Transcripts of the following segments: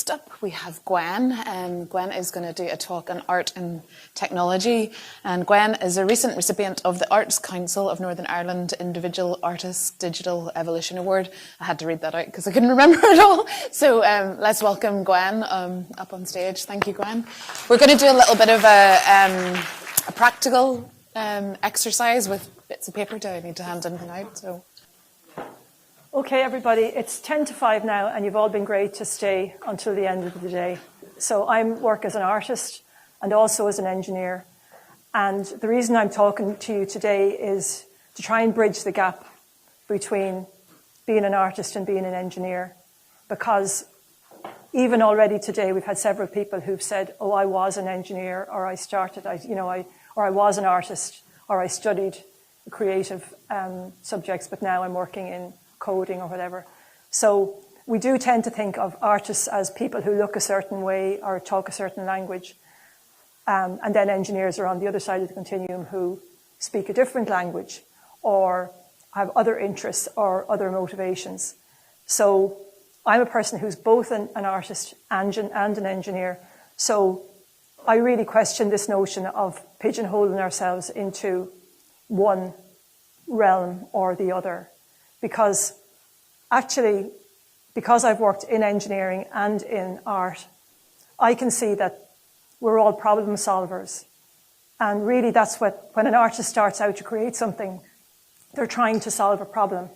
Next up, we have Gwen. Gwen is going to do a talk on art and technology. And Gwen is a recent recipient of the Arts Council of Northern Ireland Individual Artist Digital Evolution Award. I had to read that out because I couldn't remember it all. So let's welcome Gwen up on stage. Thank you, Gwen. We're going to do a little bit of a practical exercise with bits of paper. Do I need to hand anything out? So. Okay, everybody, it's 10 to 5 now, and you've all been great to stay until the end of the day. So I work as an artist and also as an engineer. And the reason I'm talking to you today is to try and bridge the gap between being an artist and being an engineer. Because even already today, we've had several people who've said, oh, I was an engineer, or I started, or I was an artist, or I studied creative subjects, but now I'm working in coding or whatever. So we do tend to think of artists as people who look a certain way or talk a certain language. And then engineers are on the other side of the continuum who speak a different language or have other interests or other motivations. So I'm a person who's both an artist and an engineer. So I really question this notion of pigeonholing ourselves into one realm or the other. Because actually, because I've worked in engineering and in art, I can see that we're all problem solvers. And really that's when an artist starts out to create something, they're trying to solve a problem.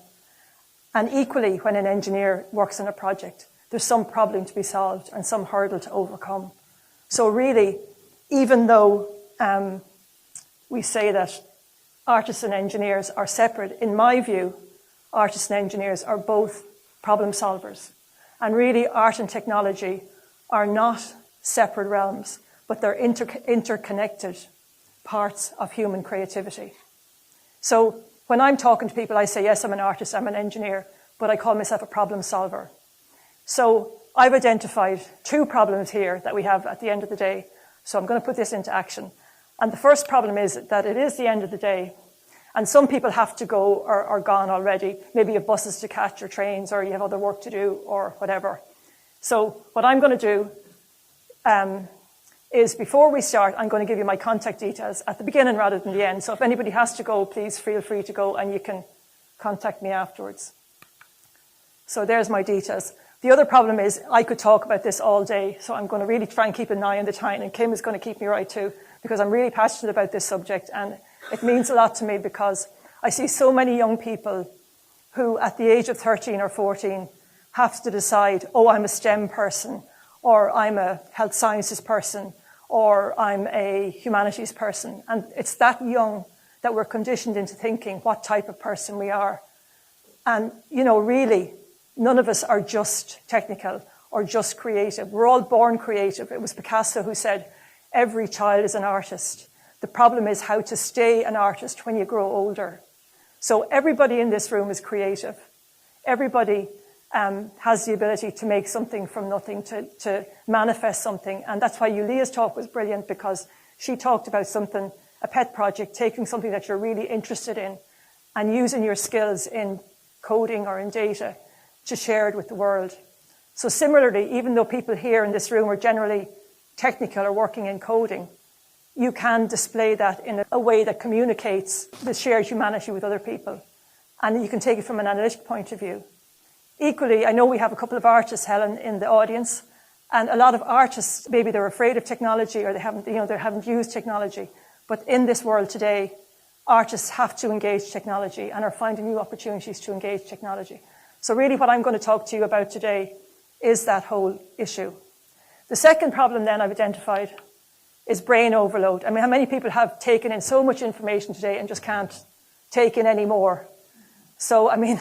And equally, when an engineer works on a project, there's some problem to be solved and some hurdle to overcome. So really, even though we say that artists and engineers are separate, in my view, artists and engineers are both problem solvers. And really, art and technology are not separate realms, but they're interconnected parts of human creativity. So when I'm talking to people, I say, yes, I'm an artist, I'm an engineer, but I call myself a problem solver. So I've identified 2 problems here that we have at the end of the day. So I'm going to put this into action. And the first problem is that it is the end of the day. And some people have to go or are gone already. Maybe you have buses to catch or trains, or you have other work to do or whatever. So what I'm going to do is before we start, I'm going to give you my contact details at the beginning rather than the end. So if anybody has to go, please feel free to go and you can contact me afterwards. So there's my details. The other problem is I could talk about this all day. So I'm going to really try and keep an eye on the time. And Kim is going to keep me right too, because I'm really passionate about this subject. And it means a lot to me because I see so many young people who at the age of 13 or 14 have to decide, oh, I'm a STEM person, or I'm a health sciences person, or I'm a humanities person. And it's that young that we're conditioned into thinking what type of person we are. And, really, none of us are just technical or just creative. We're all born creative. It was Picasso who said, every child is an artist. The problem is how to stay an artist when you grow older. So everybody in this room is creative. Everybody has the ability to make something from nothing, to manifest something. And that's why Yulia's talk was brilliant, because she talked about something, a pet project, taking something that you're really interested in and using your skills in coding or in data to share it with the world. So similarly, even though people here in this room are generally technical or working in coding, you can display that in a way that communicates the shared humanity with other people. And you can take it from an analytic point of view. Equally, I know we have a couple of artists, Helen, in the audience. And a lot of artists, maybe they're afraid of technology or they haven't used technology. But in this world today, artists have to engage technology and are finding new opportunities to engage technology. So really what I'm going to talk to you about today is that whole issue. The second problem then I've identified is brain overload. I mean, how many people have taken in so much information today and just can't take in any more? So, I mean,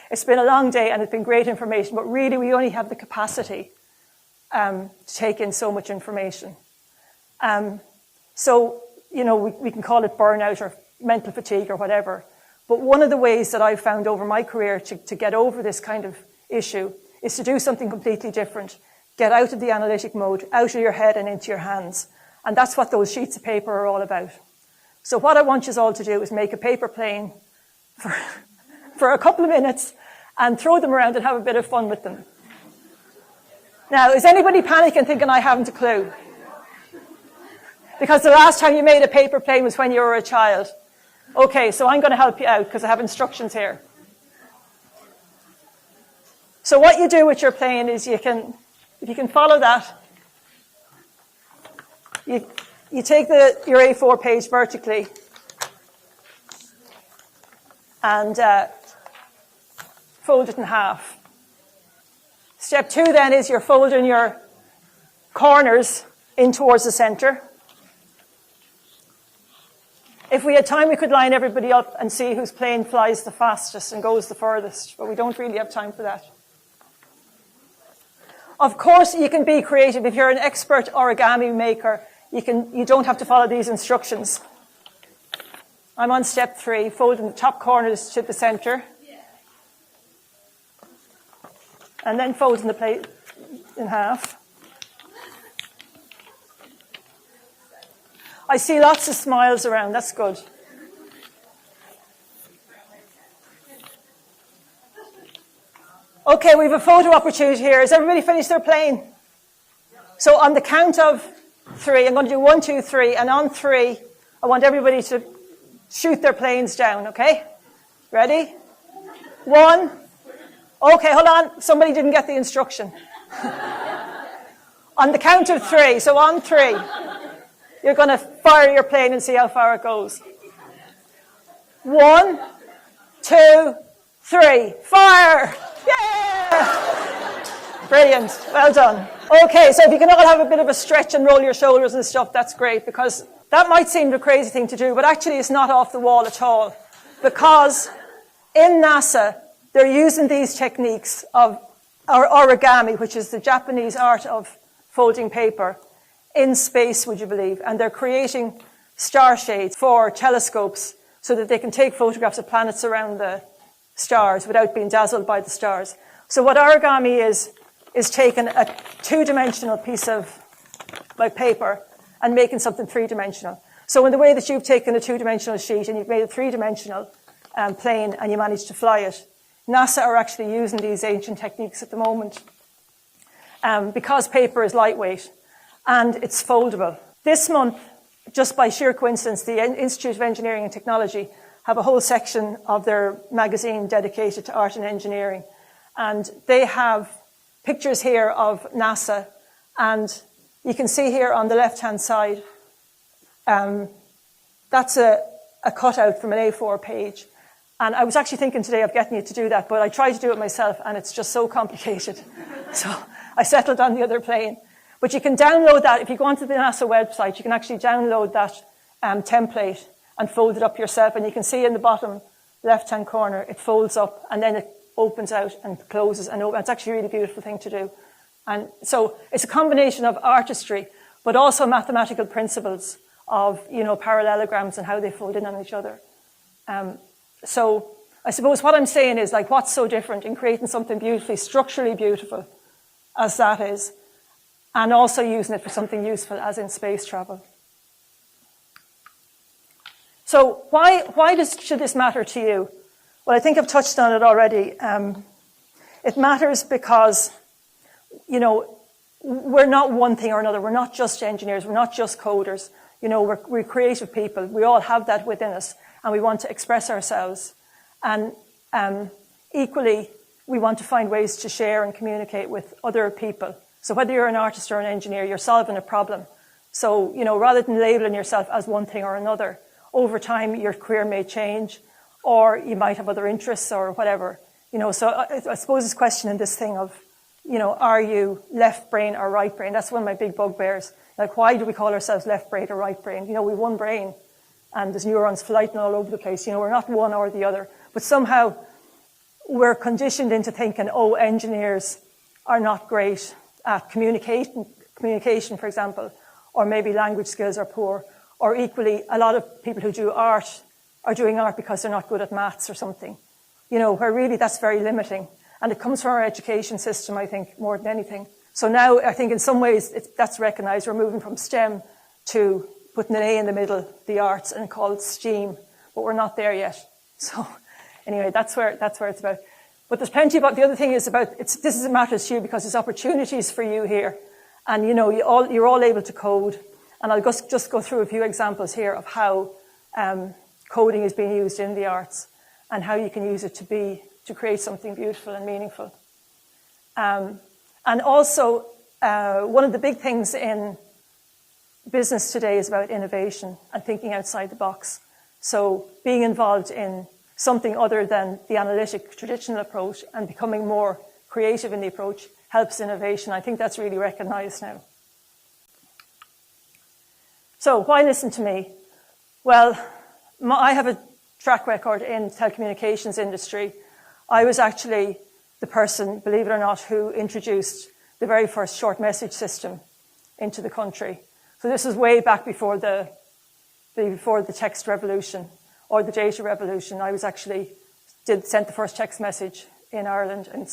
it's been a long day and it's been great information, but really we only have the capacity to take in so much information. So, we can call it burnout or mental fatigue or whatever. But one of the ways that I've found over my career to get over this kind of issue is to do something completely different. Get out of the analytic mode, out of your head and into your hands. And that's what those sheets of paper are all about. So what I want you all to do is make a paper plane for a couple of minutes and throw them around and have a bit of fun with them. Now, is anybody panicking thinking I haven't a clue? Because the last time you made a paper plane was when you were a child. Okay, so I'm going to help you out because I have instructions here. So what you do with your plane is if you can follow that, you take your A4 page vertically and fold it in half. Step 2 then is you're folding your corners in towards the center. If we had time, we could line everybody up and see whose plane flies the fastest and goes the furthest, but we don't really have time for that. Of course, you can be creative. If you're an expert origami maker, you don't have to follow these instructions. I'm on step 3, folding the top corners to the center. And then folding the plate in half. I see lots of smiles around. That's good. Okay, we have a photo opportunity here. Has everybody finished their plane? So on the count of 3, I'm going to do 1, 2, 3. And on 3, I want everybody to shoot their planes down, okay? Ready? 1. Okay, hold on. Somebody didn't get the instruction. On the count of 3, so on 3, you're going to fire your plane and see how far it goes. 1, 2, 3, fire! Yeah! Brilliant, well done. Okay, so if you can all have a bit of a stretch and roll your shoulders and stuff, that's great, because that might seem a crazy thing to do, but actually it's not off the wall at all. Because in NASA, they're using these techniques of origami, which is the Japanese art of folding paper, in space, would you believe? And they're creating star shades for telescopes so that they can take photographs of planets around the stars without being dazzled by the stars. So what origami is taking a two-dimensional piece of paper and making something three-dimensional. So in the way that you've taken a two-dimensional sheet and you've made a three-dimensional plane and you managed to fly it, NASA are actually using these ancient techniques at the moment because paper is lightweight and it's foldable. This month, just by sheer coincidence, the Institute of Engineering and Technology have a whole section of their magazine dedicated to art and engineering. And they have pictures here of NASA. And you can see here on the left-hand side, that's a cutout from an A4 page. And I was actually thinking today of getting you to do that, but I tried to do it myself, and it's just so complicated. So I settled on the other plane. But you can download that. If you go onto the NASA website, you can actually download that template and fold it up yourself. And you can see in the bottom left-hand corner, it folds up, and then it opens out and closes. And it's actually a really beautiful thing to do. And so it's a combination of artistry, but also mathematical principles of, parallelograms and how they fold in on each other. So I suppose what I'm saying is, what's so different in creating something beautifully, structurally beautiful, as that is, and also using it for something useful, as in space travel. So why should this matter to you? Well, I think I've touched on it already. It matters because, we're not one thing or another. We're not just engineers. We're not just coders. We're creative people. We all have that within us, and we want to express ourselves. And equally, we want to find ways to share and communicate with other people. So whether you're an artist or an engineer, you're solving a problem. So, rather than labeling yourself as one thing or another, over time your career may change, or you might have other interests or whatever. So I suppose it's questioning this thing of, are you left brain or right brain? That's one of my big bugbears. Why do we call ourselves left brain or right brain? We have one brain, and there's neurons flighting all over the place. We're not one or the other. But somehow we're conditioned into thinking, engineers are not great at communication, for example, or maybe language skills are poor, or equally, a lot of people who do art are doing art because they're not good at maths or something, where really that's very limiting. And it comes from our education system, I think, more than anything. So now, I think in some ways, that's recognised. We're moving from STEM to putting an A in the middle, the arts, and call it STEAM, but we're not there yet. So anyway, that's where it's about. But there's plenty about, the other thing is about, this is a matter to you because there's opportunities for you here. And you're all able to code. And I'll just go through a few examples here of how coding is being used in the arts and how you can use it to create something beautiful and meaningful. And also, one of the big things in business today is about innovation and thinking outside the box. So being involved in something other than the analytic traditional approach and becoming more creative in the approach helps innovation. I think that's really recognized now. So why listen to me? Well, I have a track record in the telecommunications industry. I was actually the person, believe it or not, who introduced the very first short message system into the country. So this was way back before the text revolution or the data revolution. I was actually sent the first text message in Ireland and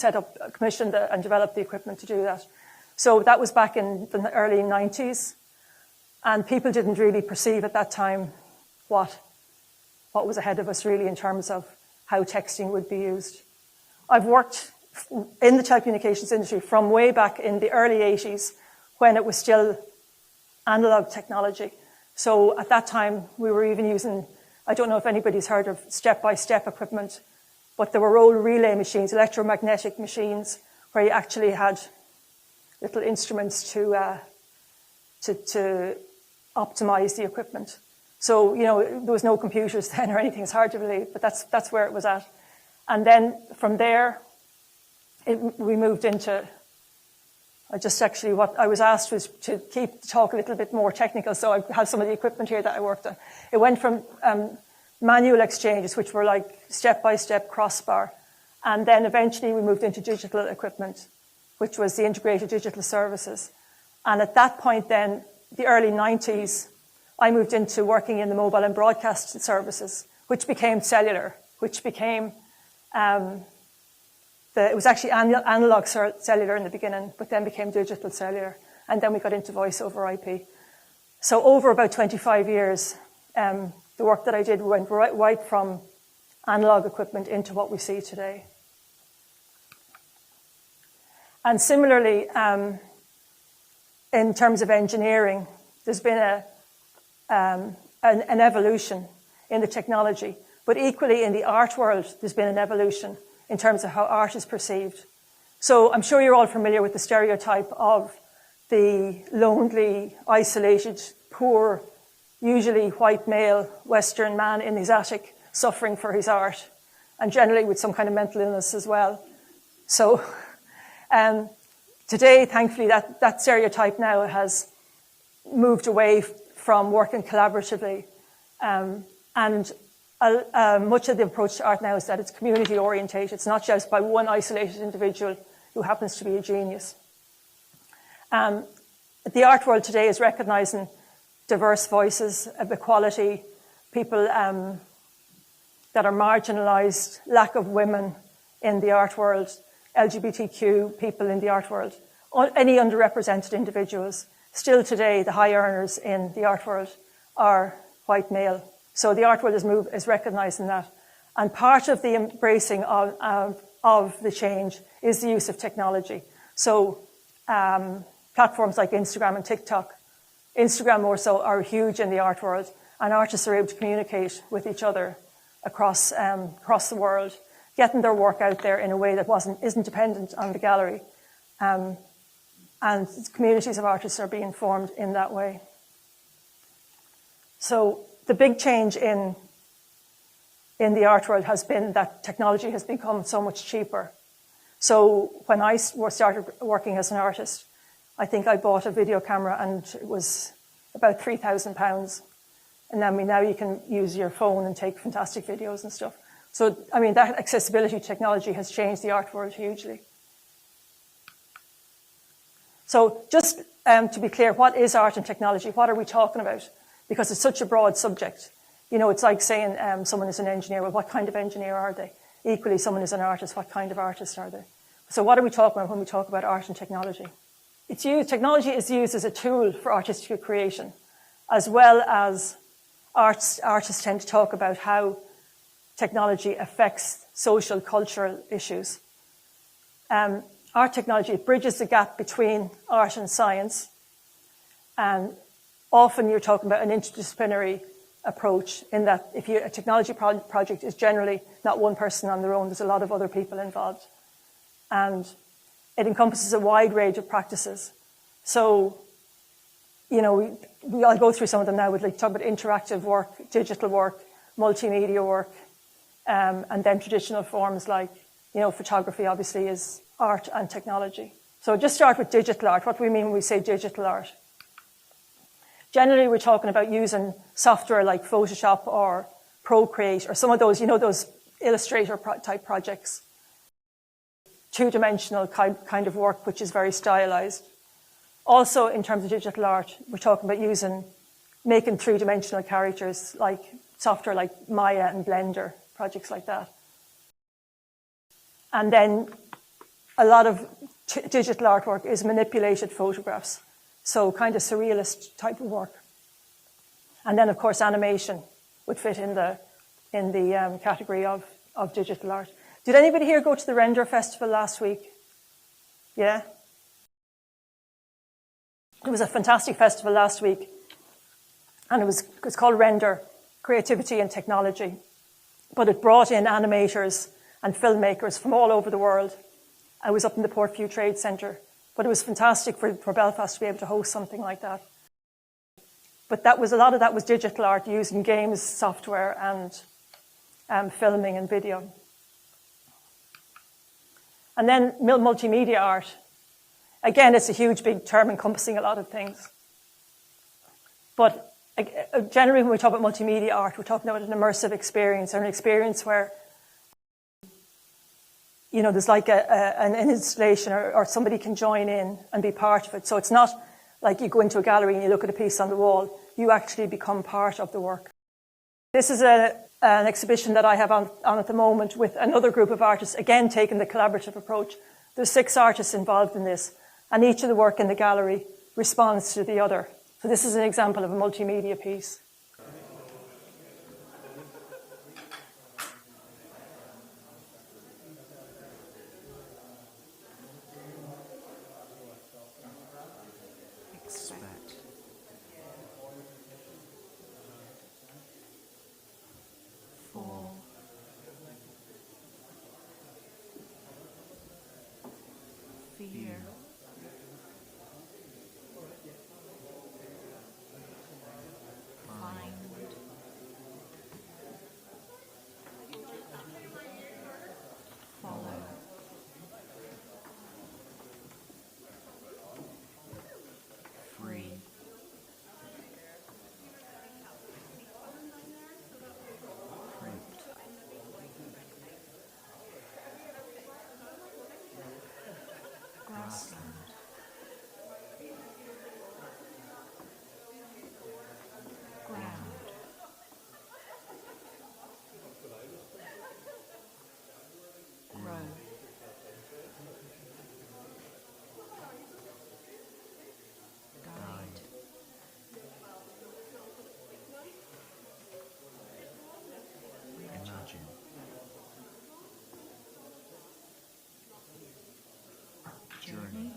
commissioned and developed the equipment to do that. So that was back in the early 90s. And people didn't really perceive at that time what was ahead of us really in terms of how texting would be used. I've worked in the telecommunications industry from way back in the early 80s when it was still analog technology. So at that time, we were even using, I don't know if anybody's heard of step-by-step equipment, but there were old relay machines, electromagnetic machines, where you actually had little instruments to optimize the equipment. So, there was no computers then or anything. It's hard to believe, but that's where it was at. And then from there, we moved into, what I was asked was to talk a little bit more technical. So I have some of the equipment here that I worked on. It went from manual exchanges, which were like step-by-step crossbar. And then eventually we moved into digital equipment, which was the integrated digital services. And at that point then, the early 90s, I moved into working in the mobile and broadcast services, which became cellular, which became, it was actually analog cellular in the beginning, but then became digital cellular. And then we got into voice over IP. So over about 25 years, the work that I did went right from analog equipment into what we see today. And similarly, in terms of engineering, there's been an evolution in the technology. But equally in the art world, there's been an evolution in terms of how art is perceived. So I'm sure you're all familiar with the stereotype of the lonely, isolated, poor, usually white male Western man in his attic suffering for his art, and generally with some kind of mental illness as well. So today, thankfully, that stereotype now has moved away from working collaboratively. And much of the approach to art now is that it's community orientated. It's not just by one isolated individual who happens to be a genius. The art world today is recognizing diverse voices of equality, people that are marginalized, lack of women in the art world, LGBTQ people in the art world, any underrepresented individuals. Still today, the high earners in the art world are white male. So the art world is recognizing that. And part of the embracing of the change is the use of technology. So platforms like Instagram and TikTok, Instagram more so, are huge in the art world, and artists are able to communicate with each other across the world, getting their work out there in a way that isn't dependent on the gallery. And communities of artists are being formed in that way. So the big change in the art world has been that technology has become so much cheaper. So when I started working as an artist, I think I bought a video camera and it was about £3,000. And then now you can use your phone and take fantastic videos and stuff. So, I mean, that accessibility to technology has changed the art world hugely. So just to be clear, what is art and technology? What are we talking about? Because it's such a broad subject. It's like saying someone is an engineer. Well, what kind of engineer are they? Equally, someone is an artist. What kind of artist are they? So what are we talking about when we talk about art and technology? Technology is used as a tool for artistic creation, as well as artists tend to talk about how technology affects social, cultural issues. Art technology bridges the gap between art and science, and often you're talking about an interdisciplinary approach in that if a technology project is generally not one person on their own, there's a lot of other people involved. And it encompasses a wide range of practices. So, I'll go through some of them now. We'd talk about interactive work, digital work, multimedia work, and then traditional forms like, photography obviously is art and technology. So just start with digital art. What do we mean when we say digital art? Generally, we're talking about using software like Photoshop or Procreate or some of those, those Illustrator type projects. Two-dimensional kind of work, which is very stylized. Also, in terms of digital art, we're talking about making three-dimensional characters like software like Maya and Blender, projects like that. And then a lot of digital artwork is manipulated photographs, so kind of surrealist type of work. And then, of course, animation would fit in the category of digital art. Did anybody here go to the Render Festival last week? Yeah? It was a fantastic festival last week, and it's called Render, Creativity and Technology. But it brought in animators and filmmakers from all over the world. I was up in the Portview Trade Centre, but it was fantastic for Belfast to be able to host something like that. But a lot of that was digital art using games, software, and filming and video. And then multimedia art. Again, it's a huge, big term encompassing a lot of things. But generally, when we talk about multimedia art, we're talking about an immersive experience, or an experience where, there's like an installation or somebody can join in and be part of it. So it's not like you go into a gallery and you look at a piece on the wall. You actually become part of the work. This is an exhibition that I have on at the moment with another group of artists, again, taking the collaborative approach. There's 6 artists involved in this, and each of the work in the gallery responds to the other. So this is an example of a multimedia piece. Fear. Find. Follow. Free. Print. Grassland. Ground. Grow. Guide. Imagine. Journey.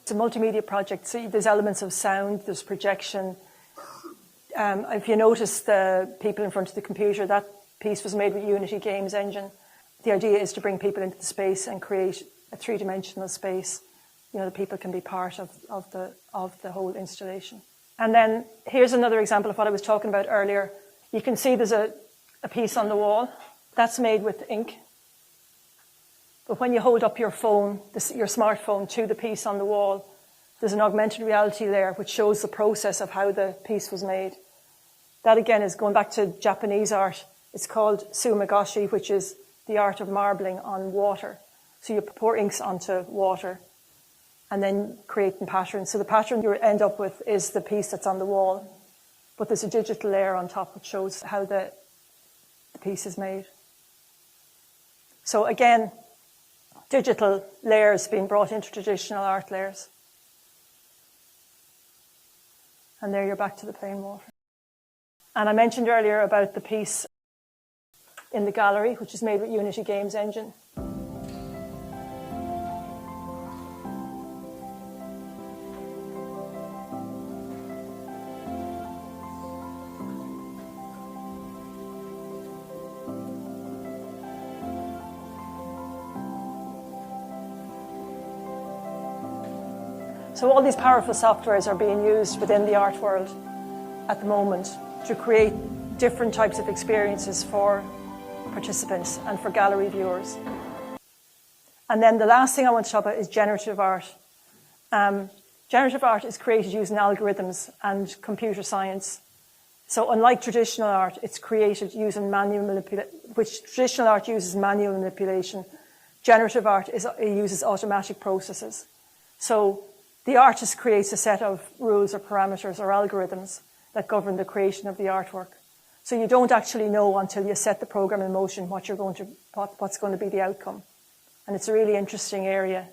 It's a multimedia project. So there's elements of sound, there's projection. If you notice the people in front of the computer, that piece was made with Unity Games Engine. The idea is to bring people into the space and create a three-dimensional space. The people can be part of the whole installation. And then here's another example of what I was talking about earlier. You can see there's a piece on the wall. That's made with ink. But when you hold up your phone, your smartphone, to the piece on the wall, there's an augmented reality layer which shows the process of how the piece was made. That again is going back to Japanese art. It's called sumigashi, which is the art of marbling on water. So you pour inks onto water and then creating patterns. So the pattern you end up with is the piece that's on the wall. But there's a digital layer on top which shows how the piece is made. So again, digital layers being brought into traditional art layers. And there you're back to the plain water. And I mentioned earlier about the piece in the gallery, which is made with Unity Games Engine. So all these powerful softwares are being used within the art world at the moment to create different types of experiences for participants and for gallery viewers. And then the last thing I want to talk about is generative art. Generative art is created using algorithms and computer science. So unlike traditional art, it's created using manual manipulation, which traditional art uses manual manipulation. Generative art uses automatic processes. So the artist creates a set of rules or parameters or algorithms that govern the creation of the artwork. So you don't actually know until you set the program in motion what's going to be the outcome. And it's a really interesting area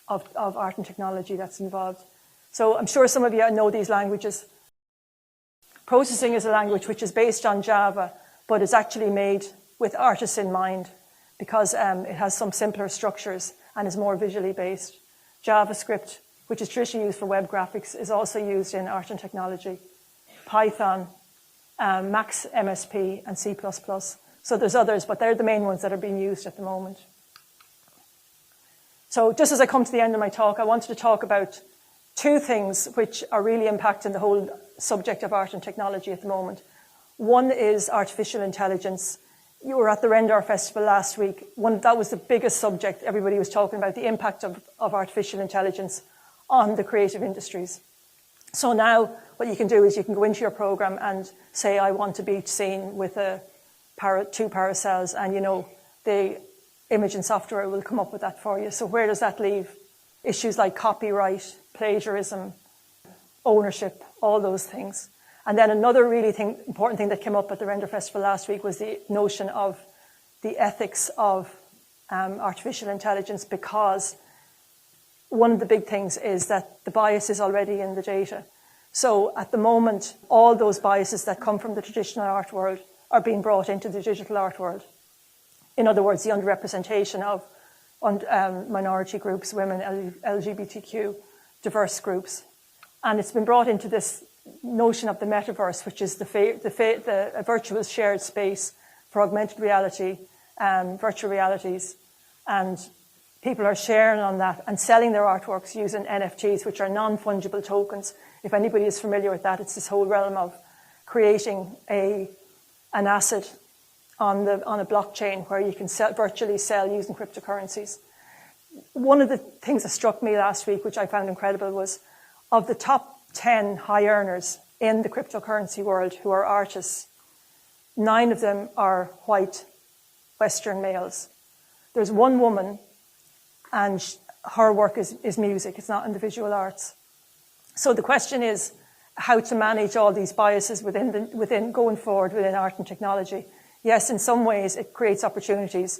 of art and technology that's involved. So I'm sure some of you know these languages. Processing is a language which is based on Java, but is actually made with artists in mind because it has some simpler structures and is more visually based. JavaScript, which is traditionally used for web graphics, is also used in art and technology. Python, Max MSP, and C++. So there's others, but they're the main ones that are being used at the moment. So just as I come to the end of my talk, I wanted to talk about two things which are really impacting the whole subject of art and technology at the moment. One is artificial intelligence. You were at the Render Festival last week. That was the biggest subject. Everybody was talking about the impact of artificial intelligence on the creative industries. So now what you can do is you can go into your program and say, I want a beach scene with two paracells, and the image and software will come up with that for you. So where does that leave issues like copyright, plagiarism, ownership, all those things? And then another really important thing that came up at the Render Festival last week was the notion of the ethics of artificial intelligence, because one of the big things is that the bias is already in the data. So at the moment, all those biases that come from the traditional art world are being brought into the digital art world. In other words, the underrepresentation of minority groups, women, LGBTQ, diverse groups. And it's been brought into this notion of the metaverse, which is the virtual shared space for augmented reality, virtual realities. And people are sharing on that and selling their artworks using NFTs, which are non-fungible tokens. If anybody is familiar with that, it's this whole realm of creating an asset on a blockchain where you can virtually sell using cryptocurrencies. One of the things that struck me last week, which I found incredible, was of the top 10 high earners in the cryptocurrency world who are artists, 9 of them are white Western males. There's one woman, and her work is music. It's not in the visual arts. So the question is how to manage all these biases within going forward within art and technology. Yes, in some ways it creates opportunities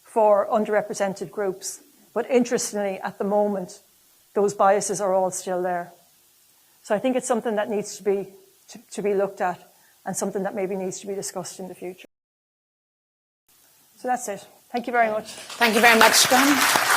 for underrepresented groups, but interestingly, at the moment, those biases are all still there. So I think it's something that needs to be looked at, and something that maybe needs to be discussed in the future. So that's it. Thank you very much. Thank you very much, Gwen.